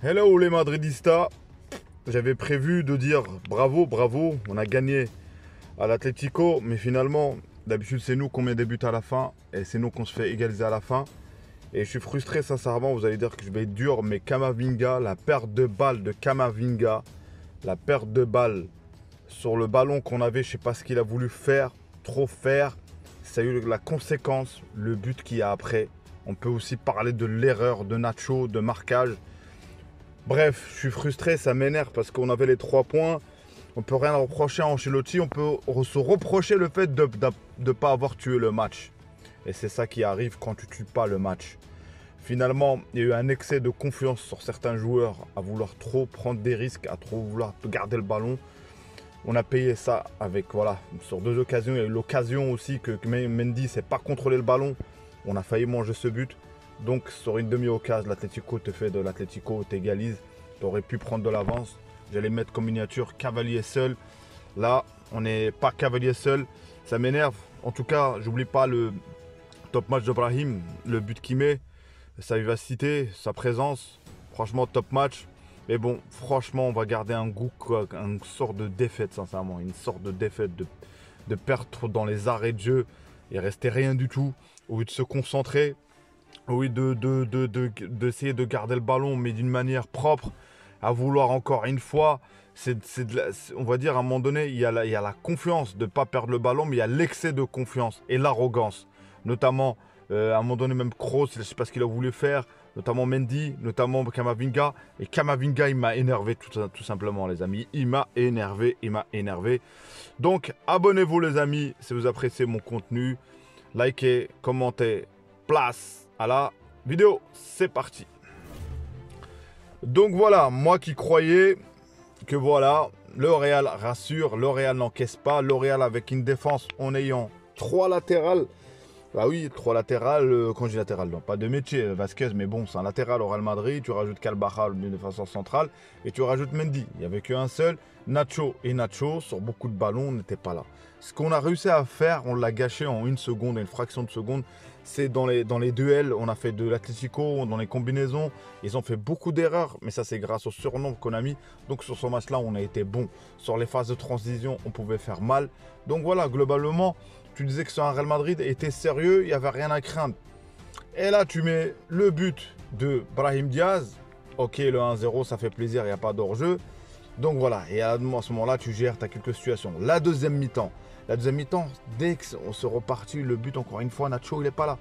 Hello les Madridistas. J'avais prévu de dire bravo, bravo, on a gagné à l'Atlético, mais finalement, d'habitude c'est nous qu'on met des buts à la fin et c'est nous qu'on se fait égaliser à la fin. Et je suis frustré sincèrement, vous allez dire que je vais être dur, mais Camavinga, la perte de balle de Camavinga, la perte de balle sur le ballon qu'on avait, je sais pas ce qu'il a voulu faire, trop faire, ça a eu la conséquence, le but qu'il y a après. On peut aussi parler de l'erreur de Nacho, de marquage. Bref, je suis frustré, ça m'énerve parce qu'on avait les 3 points. On peut rien reprocher à Ancelotti, on peut se reprocher le fait de ne pas avoir tué le match. Et c'est ça qui arrive quand tu ne tues pas le match. Finalement, il y a eu un excès de confiance sur certains joueurs à vouloir trop prendre des risques, à trop vouloir garder le ballon. On a payé ça avec, voilà, sur 2 occasions. Il y a eu l'occasion aussi que Mendy ne s'est pas contrôlé le ballon. On a failli manger ce but. Donc sur une demi-occasion, l'Atlético te fait de l'Atlético, t'égalise. Tu aurais pu prendre de l'avance. J'allais mettre comme miniature Cavalier seul. Là, on n'est pas Cavalier seul. Ça m'énerve. En tout cas, j'oublie pas le top match de Brahim, le but qu'il met, sa vivacité, sa présence. Franchement, top match. Mais bon, franchement, on va garder un goût, une sorte de défaite, sincèrement. Une sorte de défaite, de perdre dans les arrêts de jeu. Il restait rien du tout. Au lieu de se concentrer, oui, d'essayer de garder le ballon, mais d'une manière propre, à vouloir encore une fois, on va dire à un moment donné, il y a la confiance de ne pas perdre le ballon, mais il y a l'excès de confiance et l'arrogance. Notamment, à un moment donné, même Kroos, je ne sais pas ce qu'il a voulu faire, notamment Mendy, notamment Camavinga. Et Camavinga, il m'a énervé tout simplement, les amis. Il m'a énervé, il m'a énervé. Donc, abonnez-vous, les amis, si vous appréciez mon contenu. Likez, commentez, place à la vidéo. C'est parti. Donc voilà, moi qui croyais que voilà, le Real rassure, le Real n'encaisse pas, le Real avec une défense en ayant 3 latérales. Bah oui, 3 latérales, quand je dis latéral, non, pas de métier, Vasquez, mais bon, c'est un latéral au Real Madrid, tu rajoutes Carvajal d'une défenseur centrale, et tu rajoutes Mendy. Il n'y avait qu'un seul, Nacho, et Nacho, sur beaucoup de ballons, n'était pas là. Ce qu'on a réussi à faire, on l'a gâché en une seconde, une fraction de seconde, c'est dans les duels, on a fait de l'Atlético, dans les combinaisons, ils ont fait beaucoup d'erreurs, mais ça c'est grâce au surnombre qu'on a mis, donc sur ce match-là, on a été bon. Sur les phases de transition, on pouvait faire mal, donc voilà, globalement, tu disais que sur un Real Madrid était sérieux, il n'y avait rien à craindre. Et là, tu mets le but de Brahim Diaz. Ok, le 1-0, ça fait plaisir, il n'y a pas d'hors-jeu. Donc voilà, et à ce moment-là, tu gères, tu as quelques situations. La deuxième mi-temps, dès qu'on se repartit, le but, encore une fois, Nacho, il n'est pas là.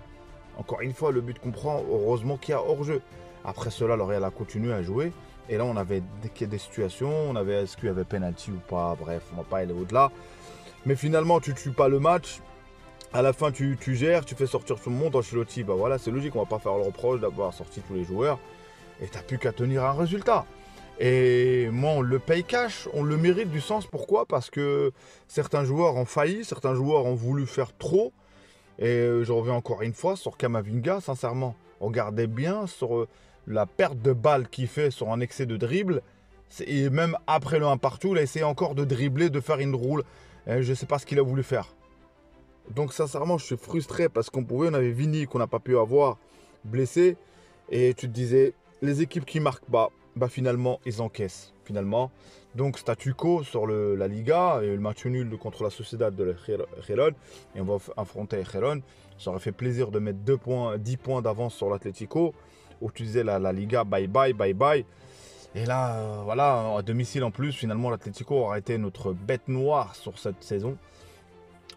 Encore une fois, le but qu'on prend, heureusement qu'il y a hors-jeu. Après cela, le Real a continué à jouer. Et là, on avait des situations, on avait est-ce qu'il y avait penalty ou pas, bref, on ne va pas aller au-delà. Mais finalement, tu ne tues pas le match. À la fin, tu gères, tu fais sortir tout le monde. Ancelotti, bah voilà, c'est logique, on ne va pas faire le reproche d'avoir sorti tous les joueurs. Et tu n'as plus qu'à tenir un résultat. Et moi, on le paye cash, on le mérite du sens. Pourquoi? Parce que certains joueurs ont failli, certains joueurs ont voulu faire trop. Et je reviens encore une fois sur Camavinga, sincèrement. Regardez bien sur la perte de balle qu'il fait sur un excès de dribble. Et même après le 1 partout, il a essayé encore de dribbler, de faire une roule. Et je ne sais pas ce qu'il a voulu faire. Donc sincèrement, je suis frustré parce on avait Vini qu'on n'a pas pu avoir blessé. Et tu te disais, les équipes qui marquent pas, bah finalement, ils encaissent. Finalement. Donc statu quo sur la Liga, et le match nul contre la Sociedad de Gérone. Et on va affronter Gérone. Ça aurait fait plaisir de mettre 10 points d'avance sur l'Atlético. Où tu disais la Liga, bye bye, bye bye. Et là, voilà, à domicile en plus, finalement, l'Atlético aurait été notre bête noire sur cette saison.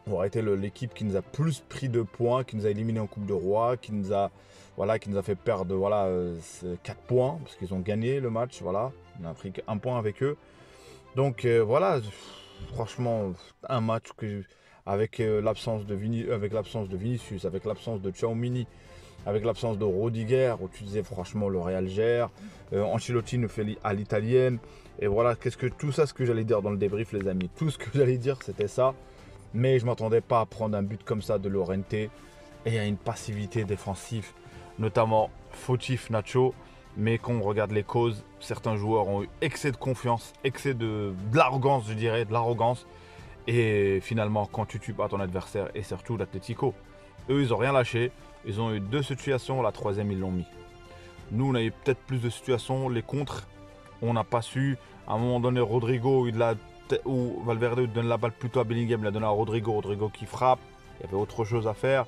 On aurait été l'équipe qui nous a plus pris de points, qui nous a éliminés en Coupe de Roi, qui nous a fait perdre 4 points, parce qu'ils ont gagné le match. Voilà, on a pris un point avec eux. Donc voilà, franchement, un match avec l'absence de Vinicius, avec l'absence de Tchouaméni, avec l'absence de Rudiger, où tu disais franchement le Real gère, Ancelotti nous fait à l'italienne, et voilà, tout ça ce que j'allais dire dans le débrief, les amis, tout ce que j'allais dire c'était ça, mais je ne m'attendais pas à prendre un but comme ça de Llorente, et il y a une passivité défensive, notamment fautif Nacho, mais quand on regarde les causes, certains joueurs ont eu excès de confiance, excès de l'arrogance, je dirais, de l'arrogance, et finalement quand tu tues pas ton adversaire, et surtout l'Atlético, eux ils n'ont rien lâché. Ils ont eu 2 situations, la 3e ils l'ont mis. Nous, on a eu peut-être plus de situations. Les contres, on n'a pas su. À un moment donné, Rodrigo, ou Valverde il donne la balle plutôt à Bellingham, il la donne à Rodrigo. Rodrigo qui frappe. Il y avait autre chose à faire.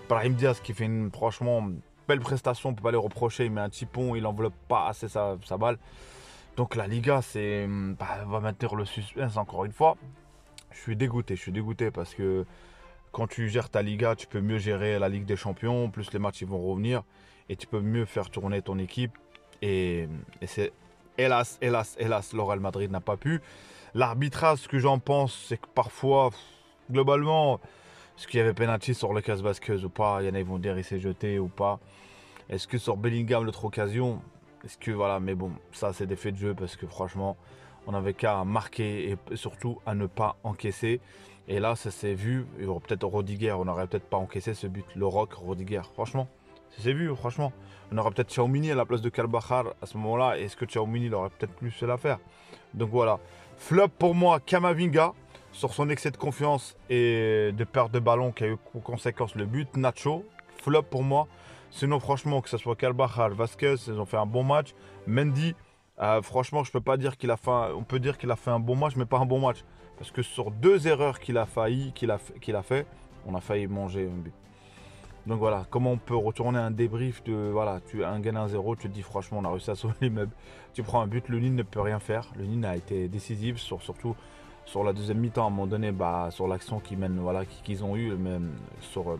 Brahim Diaz qui fait une franchement belle prestation, on ne peut pas les reprocher. Il met un petit pont, il n'enveloppe pas assez sa balle. Donc la Liga, va maintenir le suspense encore une fois. Je suis dégoûté parce que quand tu gères ta Liga, tu peux mieux gérer la Ligue des Champions. Plus les matchs ils vont revenir et tu peux mieux faire tourner ton équipe. Et c'est hélas, le Real Madrid n'a pas pu. L'arbitrage, ce que j'en pense, c'est que parfois, globalement, est-ce qu'il y avait penalty sur Lucas Vázquez ou pas? Il y en a, ils vont dire il s'est jeté ou pas. Est-ce que sur Bellingham, l'autre occasion? Est-ce que voilà, mais bon, ça c'est des faits de jeu parce que franchement, on n'avait qu'à marquer et surtout à ne pas encaisser. Et là, ça s'est vu. Peut-être Rodiger, on n'aurait peut-être pas encaissé ce but. Le Rock, Rodiger, franchement, ça s'est vu, franchement. On aurait peut-être Tchouaméni à la place de Carvajal à ce moment-là. Est-ce que Tchouaméni aurait peut-être plus fait l'affaire? Donc voilà. Flop pour moi, Camavinga, sur son excès de confiance et de perte de ballon qui a eu pour conséquence le but. Nacho, flop pour moi. Sinon, franchement, que ce soit Carvajal, Vázquez, ils ont fait un bon match. Mendy, franchement, je peux pas dire qu'il a fait on peut dire qu'il a fait un bon match, mais pas un bon match. Parce que sur 2 erreurs qu'il a fait, on a failli manger un but. Donc voilà, comment on peut retourner un débrief de, voilà, tu as un gain 1-0, tu te dis franchement on a réussi à sauver l'immeuble. Tu prends un but, le Nîmes ne peut rien faire. Le Nîmes a été décisif, surtout sur la deuxième mi-temps, à un moment donné, sur l'action qu'ils mènent, voilà, qu'ils ont eu, même sur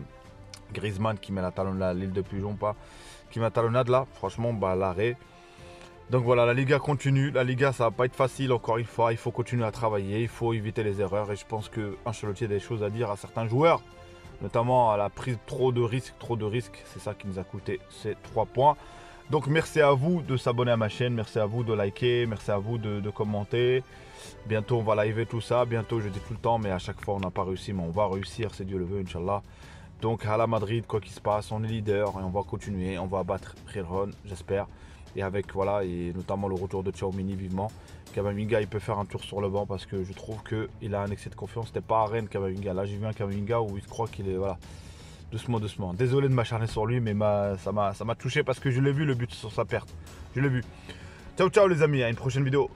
Griezmann qui met la talonnade, l'île de Pujon, qui met la talonnade là, franchement, l'arrêt. Donc voilà, la Liga continue. La Liga, ça va pas être facile encore une fois. Il faut continuer à travailler, il faut éviter les erreurs. Et je pense que Ancelotti a des choses à dire à certains joueurs, notamment à la prise trop de risques. C'est ça qui nous a coûté ces 3 points. Donc merci à vous de s'abonner à ma chaîne, merci à vous de liker, merci à vous de commenter. Bientôt on va liver tout ça, bientôt je dis tout le temps, mais à chaque fois on n'a pas réussi, mais on va réussir, c'est Dieu le veut, Inch'Allah. Donc à la Madrid, quoi qu'il se passe, on est leader et on va continuer, on va battre Gijón, j'espère. Et avec, voilà, et notamment le retour de Tchouaméni vivement. Camavinga, il peut faire un tour sur le banc parce que je trouve qu'il a un excès de confiance. C'était pas à Rennes, Camavinga. Là, j'ai vu un Camavinga où il croit qu'il est, voilà, doucement. Désolé de m'acharner sur lui, mais ça m'a touché parce que je l'ai vu le but sur sa perte. Je l'ai vu. Ciao les amis, à une prochaine vidéo.